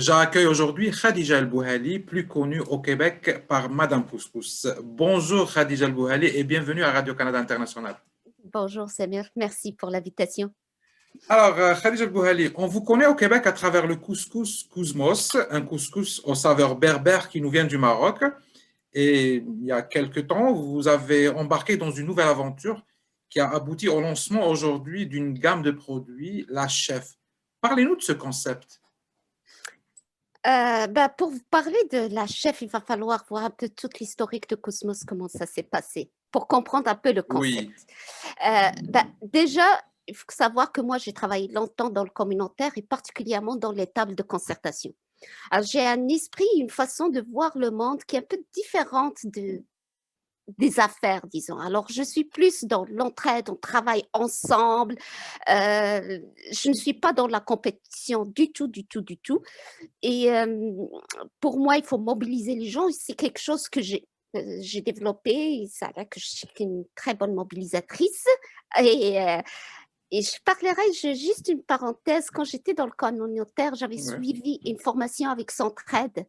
J'accueille aujourd'hui Khadija El Bouhali, plus connue au Québec par Madame Couscous. Bonjour Khadija El Bouhali et bienvenue à Radio-Canada International. Bonjour Samir, merci pour l'invitation. Alors, Khadija El Bouhali, on vous connaît au Québec à travers le couscous Kouzmos, un couscous aux saveurs berbères qui nous vient du Maroc. Et il y a quelque temps, vous avez embarqué dans une nouvelle aventure qui a abouti au lancement aujourd'hui d'une gamme de produits, la Chef. Parlez-nous de ce concept. Pour vous parler de la chef, il va falloir voir un peu toute l'historique de Cosmos, comment ça s'est passé, pour comprendre un peu le Oui, concept. Déjà, il faut savoir que moi, j'ai travaillé longtemps dans le communautaire et particulièrement dans les tables de concertation. Alors, j'ai un esprit, une façon de voir le monde qui est un peu différente des affaires, disons. Alors, je suis plus dans l'entraide, on travaille ensemble. Je ne suis pas dans la compétition du tout, du tout, du tout. Et pour moi, il faut mobiliser les gens. C'est quelque chose que j'ai développé. Et ça a l'air que je suis une très bonne mobilisatrice. Et, euh, et je parlerai, juste une parenthèse, quand j'étais dans le communautaire, j'avais ouais. suivi une formation avec Centraide.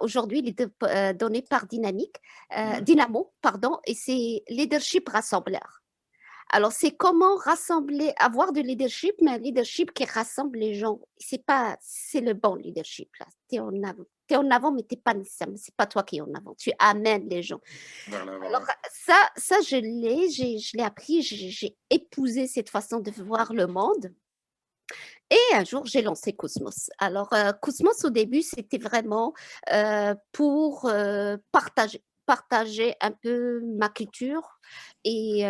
Aujourd'hui, il est donné par Dynamo, pardon, et c'est Leadership Rassembleur. Alors, c'est comment rassembler, avoir du leadership, mais un leadership qui rassemble les gens. C'est le bon leadership, là. T'es en avant, mais t'es pas nécessairement, c'est pas toi qui es en avant. Tu amènes les gens. Vers l'avant, Alors, ouais. je l'ai appris, j'ai épousé cette façon de voir le monde. Et un jour, j'ai lancé Cosmos. Alors, Cosmos, au début, c'était vraiment pour partager un peu ma culture. Et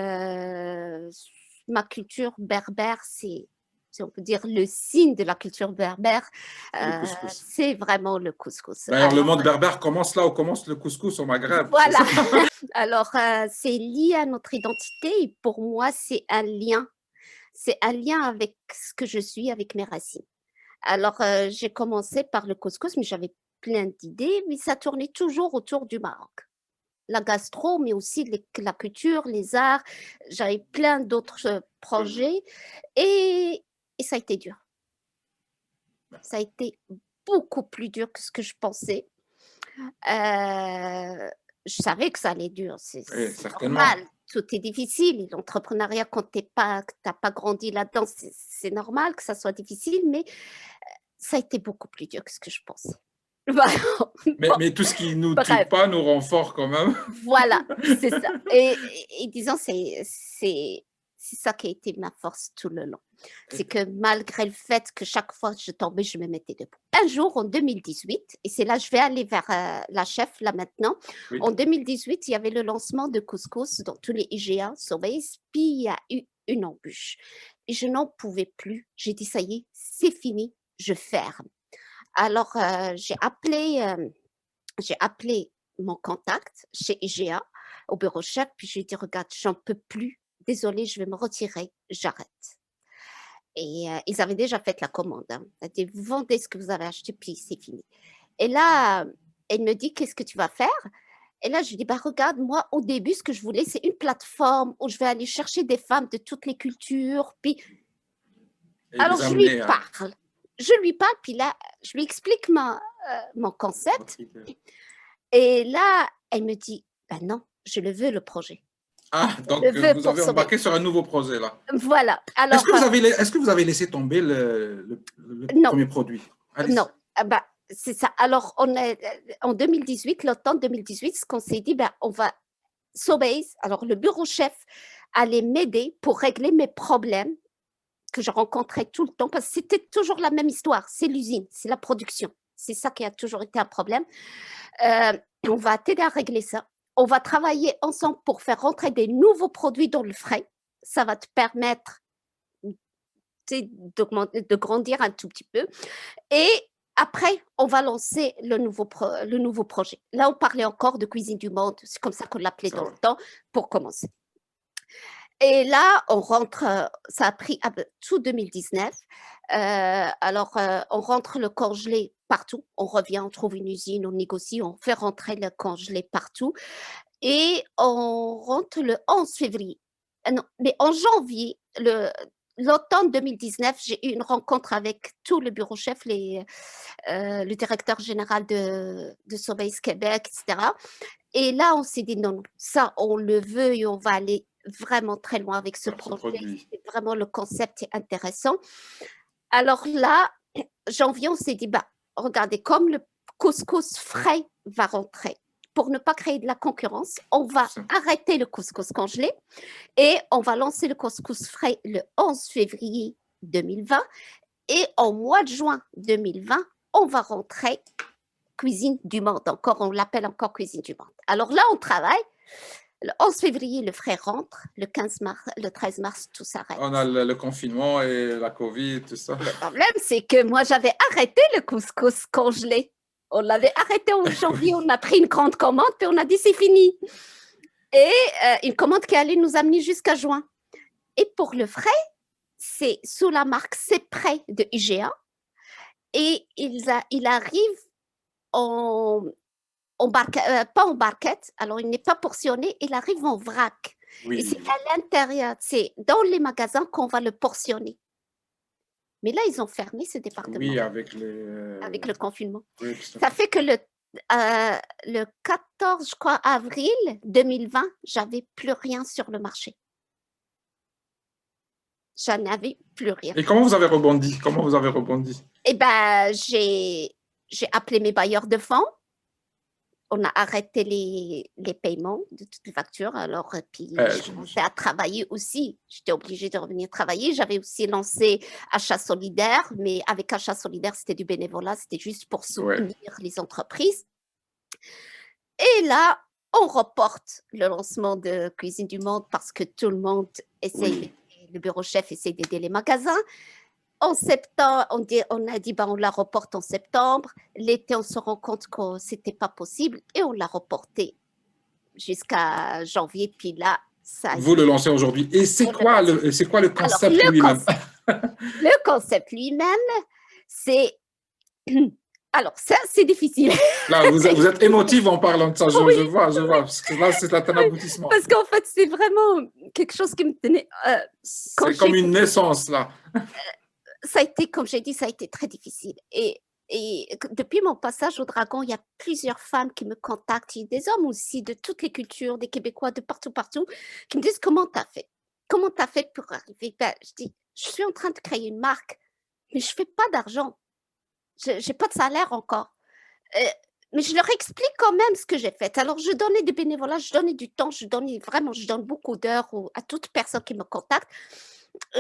ma culture berbère, c'est, si on peut dire, le signe de la culture berbère, C'est le couscous. c'est vraiment le couscous. D'ailleurs, le Alors, monde berbère commence là où commence le couscous au Maghreb, c'est voilà. ça? Alors, c'est lié à notre identité. Et pour moi, c'est un lien. C'est un lien avec ce que je suis, avec mes racines. Alors, j'ai commencé par le couscous, mais j'avais plein d'idées, mais ça tournait toujours autour du Maroc. La gastro, mais aussi la culture, les arts. J'avais plein d'autres projets et, et ça a été dur. Ça a été beaucoup plus dur que ce que je pensais. Euh, je savais que ça allait dur, Oui, c'est certainement. normal. Tout est difficile. L'entrepreneuriat, quand tu n'as pas grandi là-dedans, c'est normal que ça soit difficile, mais ça a été beaucoup plus dur que ce que je pensais. Voilà. Mais, Bon, mais tout ce qui nous tue bref, pas nous rend fort quand même. voilà, c'est ça. Et disons, c'est ça qui a été ma force tout le long. C'est que malgré le fait que chaque fois que je tombais, je me mettais debout. Un jour, en 2018, et c'est là je vais aller vers la chef, là maintenant, Oui. en 2018, il y avait le lancement de Couscous dans tous les IGA, Sobeys, puis il y a eu une embûche. Et je n'en pouvais plus. J'ai dit, ça y est, c'est fini, je ferme. Alors, j'ai appelé mon contact chez IGA au bureau chef, puis je lui ai dit, regarde, j'en peux plus, désolée, je vais me retirer, j'arrête. Et ils avaient déjà fait la commande. Hein. Elle a dit, vous vendez ce que vous avez acheté, puis c'est fini. Et là, elle me dit, qu'est-ce que tu vas faire? Et là, je lui dis, bah, regarde, moi, au début, ce que je voulais, c'est une plateforme où je vais aller chercher des femmes de toutes les cultures. Puis, Et alors, les amener à je lui parle, puis là, je lui explique mon votre concept. idée. Et là, elle me dit, ben non, je le veux, le projet. Ah, Je le donc veux vous pour avez sauver. embarqué sur un nouveau projet là. Voilà. Est-ce Alors, que est-ce que vous avez laissé tomber le non, premier produit? non. Allez-y. Bah, c'est ça. Alors, en 2018, l'automne 2018, ce qu'on s'est dit, ben, on va Sobeys, alors le bureau chef, allait m'aider pour régler mes problèmes que je rencontrais tout le temps, parce que c'était toujours la même histoire. C'est l'usine, c'est la production. C'est ça qui a toujours été un problème. Euh, on va t'aider à régler ça. On va travailler ensemble pour faire rentrer des nouveaux produits dans le frais. Ça va te permettre de grandir un tout petit peu. Et après, on va lancer le nouveau projet. Là, on parlait encore de Cuisine du Monde. C'est comme ça qu'on l'appelait Ça dans le va. temps pour commencer. Et là, on rentre, ça a pris tout 2019. On rentre le congelé partout. On revient, on trouve une usine, on négocie, on fait rentrer le congelé partout. Et on rentre le 11 février. Non, mais en janvier, l'automne 2019, j'ai eu une rencontre avec tout le bureau chef, le directeur général de Sobeys Québec, etc. Et là, on s'est dit non, non, ça, on le veut et on va aller vraiment très loin avec ce Faire ce projet. produit. Vraiment, le concept est intéressant. Alors là, janvier, on s'est dit, bah, regardez, comme le couscous frais va rentrer, pour ne pas créer de la concurrence, on va arrêter le couscous congelé et on va lancer le couscous frais le 11 février 2020. Et en mois de juin 2020, on va rentrer cuisine du monde. Encore, on l'appelle encore cuisine du monde. Alors là, on travaille. Le 11 février, le frais rentre. Le 15 mars, le 13 mars, tout s'arrête. On a le confinement et la Covid, tout ça. Le problème, c'est que moi, j'avais arrêté le couscous congelé. On l'avait arrêté en janvier. On a pris une grande commande, puis on a dit c'est fini. Et une commande qui allait nous amener jusqu'à juin. Et pour le frais, c'est sous la marque C'est Prêt de IGA. Et il arrive pas en barquette, alors il n'est pas portionné, il arrive en vrac. Oui. Et c'est à l'intérieur, c'est dans les magasins qu'on va le portionner. Mais là, ils ont fermé ce département. Oui, avec le confinement. Oui, ça fait que le 14, je crois, avril 2020, j'avais plus rien sur le marché. J'en avais plus rien. Et comment vous avez rebondi? Comment vous avez rebondi? Eh ben, j'ai appelé mes bailleurs de fonds. On a arrêté les paiements de toutes les factures. Alors, puis, j'ai commencé à travailler aussi. J'étais obligée de revenir travailler. J'avais aussi lancé Achat solidaire, mais avec Achat solidaire, c'était du bénévolat. C'était juste pour soutenir les entreprises. Et là, on reporte le lancement de Cuisine du Monde parce que tout le monde essaye, le bureau chef essaie d'aider les magasins. En septembre, on a dit, on la reporte en septembre. L'été, on se rend compte que ce n'était pas possible et on l'a reporté jusqu'à janvier. Puis là, ça. Vous le lancez aujourd'hui. Et c'est quoi le concept lui-même? Le concept lui-même, c'est. Alors, ça, c'est difficile. Là, vous êtes émotive en parlant de ça. Je vois. Parce que là, c'est un aboutissement. Parce qu'en fait, c'est vraiment quelque chose qui me tenait. C'est comme une naissance, là. Ça a été, comme j'ai dit, ça a été très difficile. Et depuis mon passage au Dragon, il y a plusieurs femmes qui me contactent, des hommes aussi, de toutes les cultures, des Québécois, de partout, qui me disent comment tu as fait? Comment tu as fait pour arriver? Je dis, je suis en train de créer une marque, mais je ne fais pas d'argent. Je n'ai pas de salaire encore. Mais je leur explique quand même ce que j'ai fait. Alors, je donnais du bénévolat, je donnais du temps, je donne beaucoup d'heures à toute personne qui me contacte.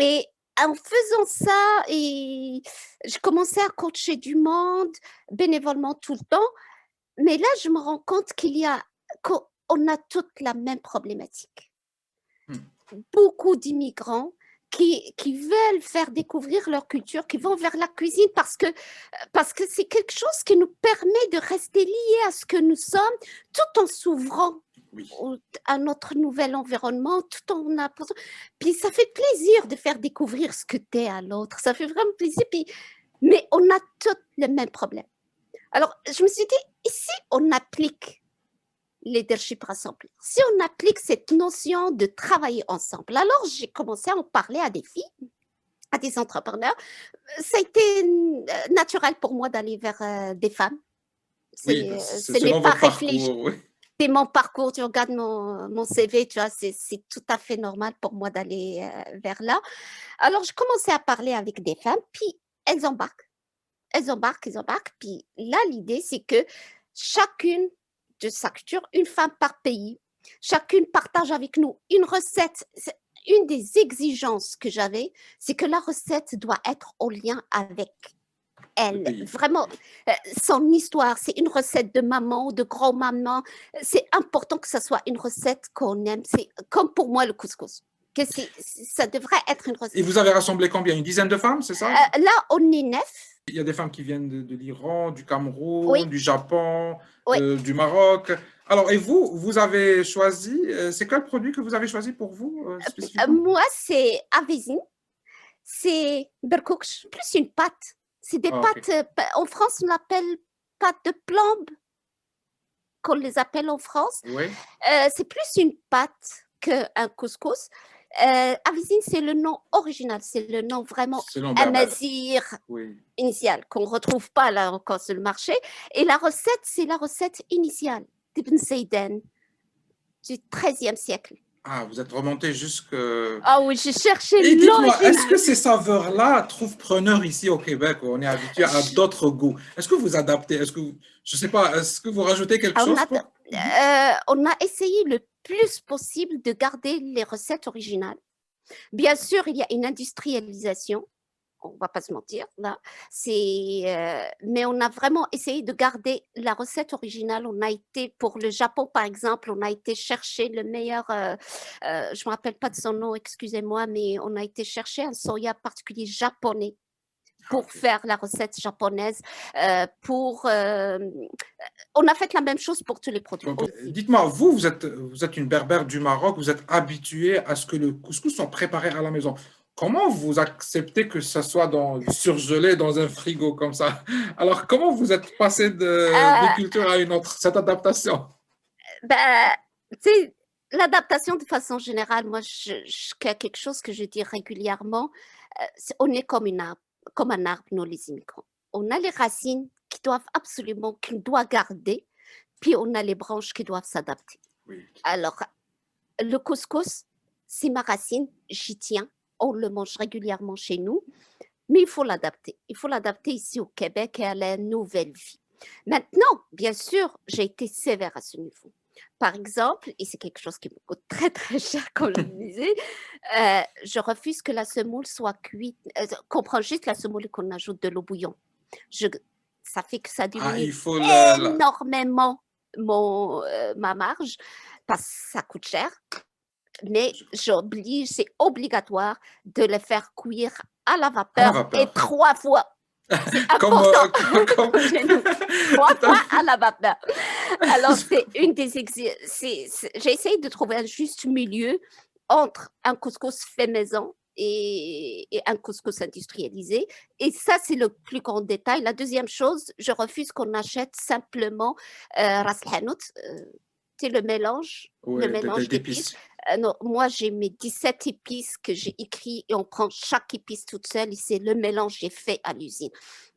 Et en faisant ça, et je commençais à coacher du monde bénévolement tout le temps. Mais là, je me rends compte qu'on a toute la même problématique. Beaucoup d'immigrants qui veulent faire découvrir leur culture, qui vont vers la cuisine parce que c'est quelque chose qui nous permet de rester liés à ce que nous sommes tout en s'ouvrant à notre nouvel environnement, tout en apportant. Puis ça fait plaisir de faire découvrir ce que tu es à l'autre. Ça fait vraiment plaisir. Mais on a tous le même problème. Alors, je me suis dit, et si on applique leadership rassemblé, si on applique cette notion de travailler ensemble? Alors, j'ai commencé à en parler à des filles, à des entrepreneurs. Ça a été naturel pour moi d'aller vers des femmes. Ce n'est pas réfléchi. C'est mon parcours, tu regardes mon CV, tu vois, c'est tout à fait normal pour moi d'aller vers là. Alors, je commençais à parler avec des femmes, puis elles embarquent. Puis là, l'idée, c'est que chacune de sa culture, une femme par pays, chacune partage avec nous une recette. Une des exigences que j'avais, c'est que la recette doit être en lien avec elle, vraiment, son histoire, c'est une recette de maman ou de grand-maman. C'est important que ça soit une recette qu'on aime. C'est comme pour moi le couscous. Ça devrait être une recette. Et vous avez rassemblé combien? Une dizaine de femmes, c'est ça? Là, on est 9. Il y a des femmes qui viennent de l'Iran, du Cameroun, du Japon, du Maroc. Alors, et vous avez choisi, c'est quel produit que vous avez choisi pour vous spécifiquement? Moi, c'est Avezine. C'est berkoukch, plus une pâte. C'est des pâtes, en France, on l'appelle pâte de plombe, qu'on les appelle en France. Oui. C'est plus une pâte qu'un couscous. Avicine, c'est le nom original, c'est le nom vraiment Selon berbère. amazigh Oui. initial, qu'on ne retrouve pas là encore sur le marché. Et la recette, c'est la recette initiale d'Ibn Zayden du XIIIe siècle. Ah, vous êtes remonté jusque... Ah oui, j'ai cherché Et dites-moi, est-ce l'original. que ces saveurs-là trouvent preneur ici au Québec, où on est habitué à Je- d'autres goûts? Est-ce que vous adaptez? Je sais pas, est-ce que vous rajoutez quelque On chose a, pour... on a essayé le plus possible de garder les recettes originales. Bien sûr, il y a une industrialisation, on va pas se mentir, là. Mais on a vraiment essayé de garder la recette originale. On a été, pour le Japon, par exemple, on a été chercher le meilleur, je me rappelle pas de son nom, excusez-moi, mais on a été chercher un soya particulier japonais Ah, pour ok. faire la recette japonaise. On a fait la même chose pour tous les produits aussi. Dites-moi, vous êtes une berbère du Maroc, vous êtes habitué à ce que le couscous soit préparé à la maison. Comment vous acceptez que ça soit surgelé dans un frigo comme ça? Alors, comment vous êtes passé d'une Euh, culture à une autre, cette adaptation? Ben, tu sais, l'adaptation de façon générale, moi, quelque chose que je dis régulièrement, on est comme un arbre, nous les immigrants. On a les racines qui doivent absolument, qu'on doit garder, puis on a les branches qui doivent s'adapter. Oui. Alors, le couscous, c'est ma racine, j'y tiens, on le mange régulièrement chez nous, mais il faut l'adapter. Il faut l'adapter ici au Québec et à la nouvelle vie. Maintenant, bien sûr, j'ai été sévère à ce niveau. Par exemple, et c'est quelque chose qui me coûte très très cher, comme je le disais, je refuse que la semoule soit cuite, qu'on prend juste la semoule et qu'on ajoute de l'eau bouillon. Je, ça fait que ça Ah, diminue il faut énormément ma marge parce que ça coûte cher, mais j'oblige, c'est obligatoire de le faire cuire à la à la vapeur et vapeur. 3 fois. C'est Comme, important comme... chez nous. Trois Tout à fois à fait. la vapeur. Alors, c'est une des j'ai essayé de trouver un juste milieu entre un couscous fait maison et un couscous industrialisé. Et ça, c'est le plus grand détail. La deuxième chose, je refuse qu'on achète simplement ras el hanout, c'est le Oui, mélange d'épices. d'épices. Non, moi, j'ai mes 17 épices que j'ai écrits et on prend chaque épice toute seule et c'est le mélange que j'ai fait à l'usine.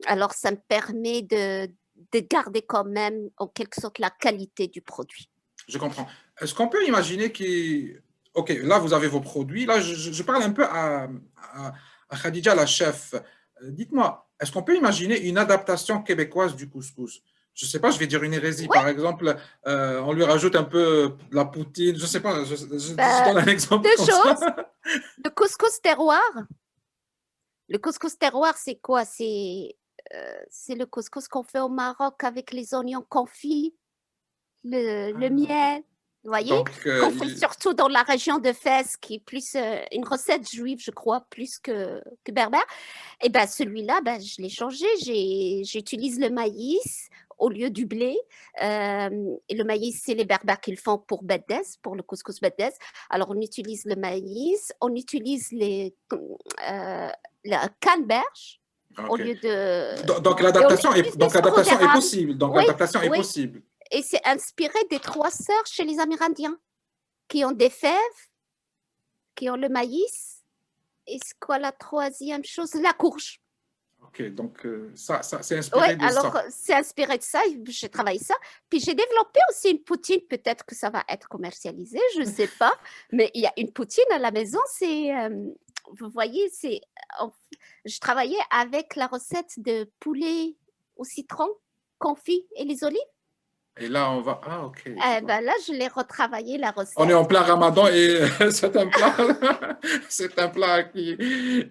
Alors, ça me permet de garder quand même, en quelque sorte, la qualité du produit. Je comprends. Est-ce qu'on peut imaginer que... OK, là, vous avez vos produits. Là, je parle un peu à Khadija, la chef. Dites-moi, est-ce qu'on peut imaginer une adaptation québécoise du couscous? Je ne sais pas, je vais dire une hérésie. Ouais, Par exemple, on lui rajoute un peu de la poutine. Je ne sais pas, je ben, donne un exemple deux comme ça. choses. Le couscous terroir. Le couscous terroir, c'est quoi? C'est le couscous qu'on fait au Maroc avec les oignons confits, le miel, vous voyez, Donc, qu'on fait surtout dans la région de Fès, qui est plus une recette juive, je crois, plus que berbère. Et ben celui-là, ben, je l'ai changé. J'utilise le maïs au lieu du blé. Et le maïs, c'est les berbères qui le font pour beddes, pour le couscous beddes. Alors, on utilise le maïs, on utilise la canneberge au OK. lieu de... Et on utilise du Donc sirop l'adaptation est d'érable. possible. Donc Oui, l'adaptation est oui. possible. Et c'est inspiré des 3 sœurs chez les Amérindiens, qui ont des fèves, qui ont le maïs. Et c'est quoi la troisième chose? La courge. OK, donc ça c'est Oui, inspiré de alors ça. c'est inspiré de ça, j'ai travaillé ça. Puis j'ai développé aussi une poutine, peut-être que ça va être commercialisé, je ne sais pas. Mais il y a une poutine à la maison, vous voyez, je travaillais avec la recette de poulet au citron confit et les olives. Et là, on va... Ah, OK, je vois. Ben là, je l'ai retravaillé, la On est en recette. plein Ramadan et c'est un plat, c'est un plat qui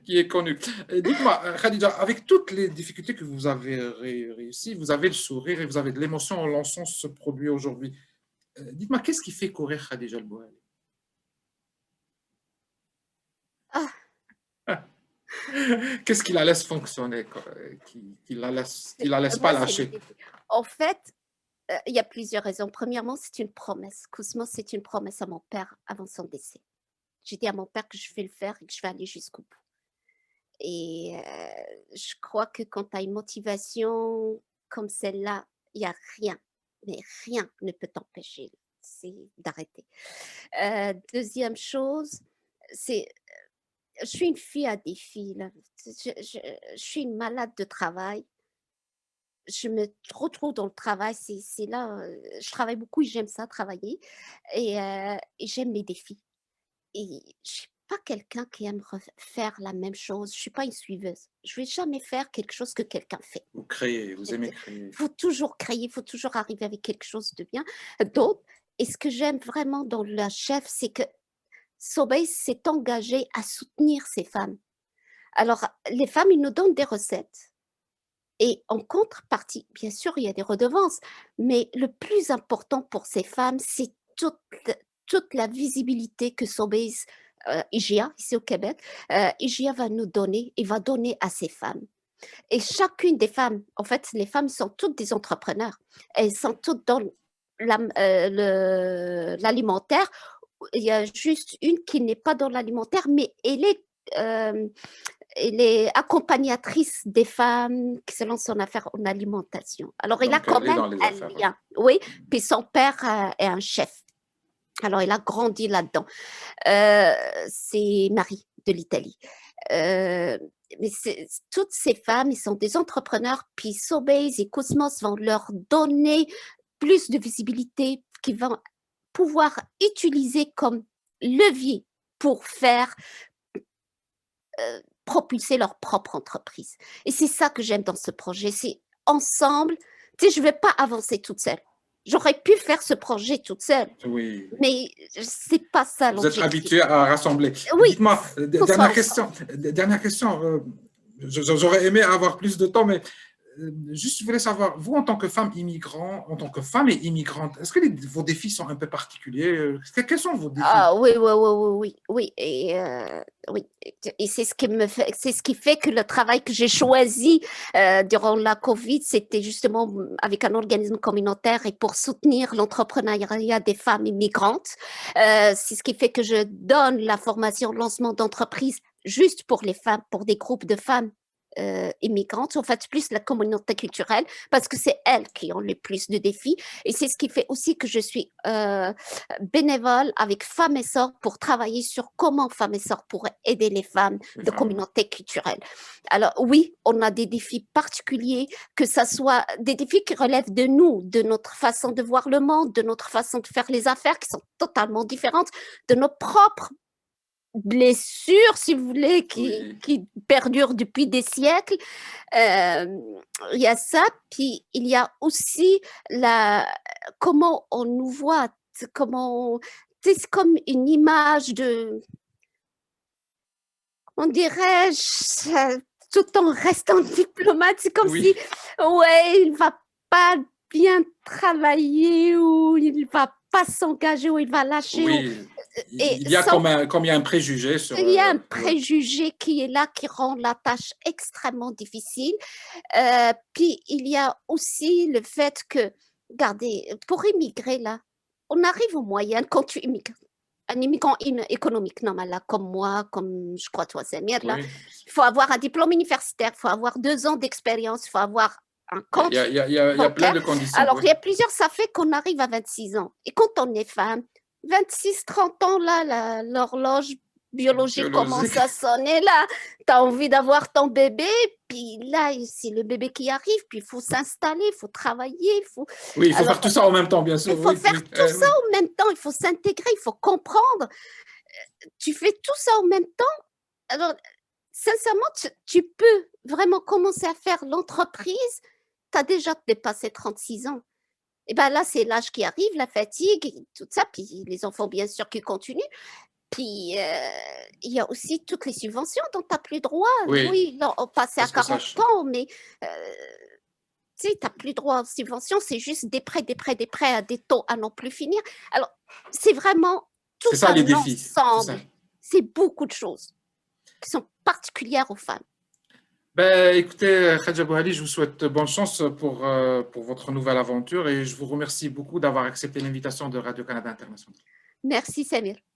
est connu. Dites-moi, Khadija, avec toutes les difficultés que vous avez réussi, vous avez le sourire et vous avez de l'émotion en lançant ce produit aujourd'hui. Dites-moi, qu'est-ce qui fait courir Khadija El Bouhali? Ah, Qu'est-ce qui la laisse fonctionner, quoi, qui la laisse pas moi, c'est le lâcher? défi. En fait, il y a plusieurs raisons. Premièrement, c'est une promesse. Cosmos, c'est une promesse à mon père avant son décès. J'ai dit à mon père que je vais le faire et que je vais aller jusqu'au bout. Et je crois que quand tu as une motivation comme celle-là, il n'y a rien, mais rien ne peut t'empêcher d'arrêter. Deuxième chose, c'est je suis une fille à défi, là. Je suis une malade de travail. Je me retrouve dans le travail, c'est là, je travaille beaucoup et j'aime ça travailler et j'aime les défis et je suis pas quelqu'un qui aime faire la même chose. Je suis pas une suiveuse. Je vais jamais faire quelque chose que quelqu'un fait. Vous créez, vous aimez Il créer. faut toujours créer, il faut toujours arriver avec quelque chose de bien, d'autre et ce que j'aime vraiment dans la chef, c'est que Sobeys s'est engagé à soutenir ces femmes. Alors, les femmes, ils nous donnent des recettes et en contrepartie, bien sûr, il y a des redevances, mais le plus important pour ces femmes, c'est toute la visibilité que Sobeys, IGA, ici au Québec, IGA va nous donner et va donner à ces femmes. Et chacune des femmes, en fait, les femmes sont toutes des entrepreneurs. Elles sont toutes dans l'alimentaire. Il y a juste une qui n'est pas dans l'alimentaire, mais elle est accompagnatrice des femmes qui se lancent en affaires en alimentation. Alors, il a Donc, quand elle est même dans les un affaires. lien. Oui, puis son père est un chef. Alors, il a grandi là-dedans. C'est Marie de l'Italie. Mais toutes ces femmes, ils sont des entrepreneurs, puis Sobeys et Cosmos vont leur donner plus de visibilité, qu'ils vont pouvoir utiliser comme levier pour faire propulser leur propre entreprise. Et c'est ça que j'aime dans ce projet, c'est ensemble, tu sais, je ne vais pas avancer toute seule. J'aurais pu faire ce projet toute seule, Oui. mais c'est pas ça Vous êtes l'objectif. habitué à rassembler. Oui, Dites-moi, qu'on soit dernière question. J'aurais aimé avoir plus de temps, mais juste, je voulais savoir, vous, en tant que femme immigrante, en tant que femme et immigrante, est-ce que vos défis sont un peu particuliers? Quels sont vos défis? Ah oui, oui, oui, oui, oui, oui, oui, et c'est ce qui me fait, c'est ce qui fait que le travail que j'ai choisi durant la Covid, c'était justement avec un organisme communautaire et pour soutenir l'entrepreneuriat des femmes immigrantes. C'est ce qui fait que je donne la formation lancement d'entreprise juste pour les femmes, pour des groupes de femmes immigrantes, en fait plus la communauté culturelle, parce que c'est elles qui ont le plus de défis. Et c'est ce qui fait aussi que je suis bénévole avec Femmes et Sœurs pour travailler sur comment Femmes et Sœurs pourraient aider les femmes de communautés culturelles. Alors oui, on a des défis particuliers, que ce soit des défis qui relèvent de nous, de notre façon de voir le monde, de notre façon de faire les affaires qui sont totalement différentes, de nos propres blessures, si vous voulez, qui perdurent depuis des siècles. Il y a ça, puis il y a aussi comment on nous voit, c'est comme une image de, on dirait, tout en restant diplomate, c'est comme si, ouais, il va pas bien travailler ou il va pas s'engager ou il va lâcher. Oui, il y a comme un préjugé sur... Il y a un préjugé qui est là, qui rend la tâche extrêmement difficile. Puis, il y a aussi le fait que, regardez, pour immigrer, là, on arrive aux moyennes quand tu immigres. Un immigrant économique normal, là, comme moi, comme je crois toi, Samir, là, il faut avoir un diplôme universitaire, il faut avoir 2 ans d'expérience, il faut avoir un compte. Il y a plein de conditions. Alors, il y a plusieurs, ça fait qu'on arrive à 26 ans. Et quand on est femme, 26, 30 ans, là, l'horloge biologique commence à sonner, là. Tu as envie d'avoir ton bébé, puis là, c'est le bébé qui arrive, puis il faut s'installer, il faut travailler. Oui, il faut faire tout ça en même temps, bien sûr. Il faut faire tout ça en même temps, il faut s'intégrer, il faut comprendre. Tu fais tout ça en même temps. Alors, sincèrement, tu peux vraiment commencer à faire l'entreprise. Tu as déjà dépassé 36 ans. Et bien là, c'est l'âge qui arrive, la fatigue, tout ça, puis les enfants, bien sûr, qui continuent. Puis, il y a aussi toutes les subventions dont tu n'as plus droit. Oui, on passait à 40 ans, mais tu sais, tu n'as plus droit aux subventions. C'est juste des prêts à des taux à non plus finir. Alors, c'est vraiment tout ça, les défis. Ensemble. C'est beaucoup de choses qui sont particulières aux femmes. Ben, écoutez, Khadija Bouhali, je vous souhaite bonne chance pour votre nouvelle aventure et je vous remercie beaucoup d'avoir accepté l'invitation de Radio-Canada International. Merci, Samir.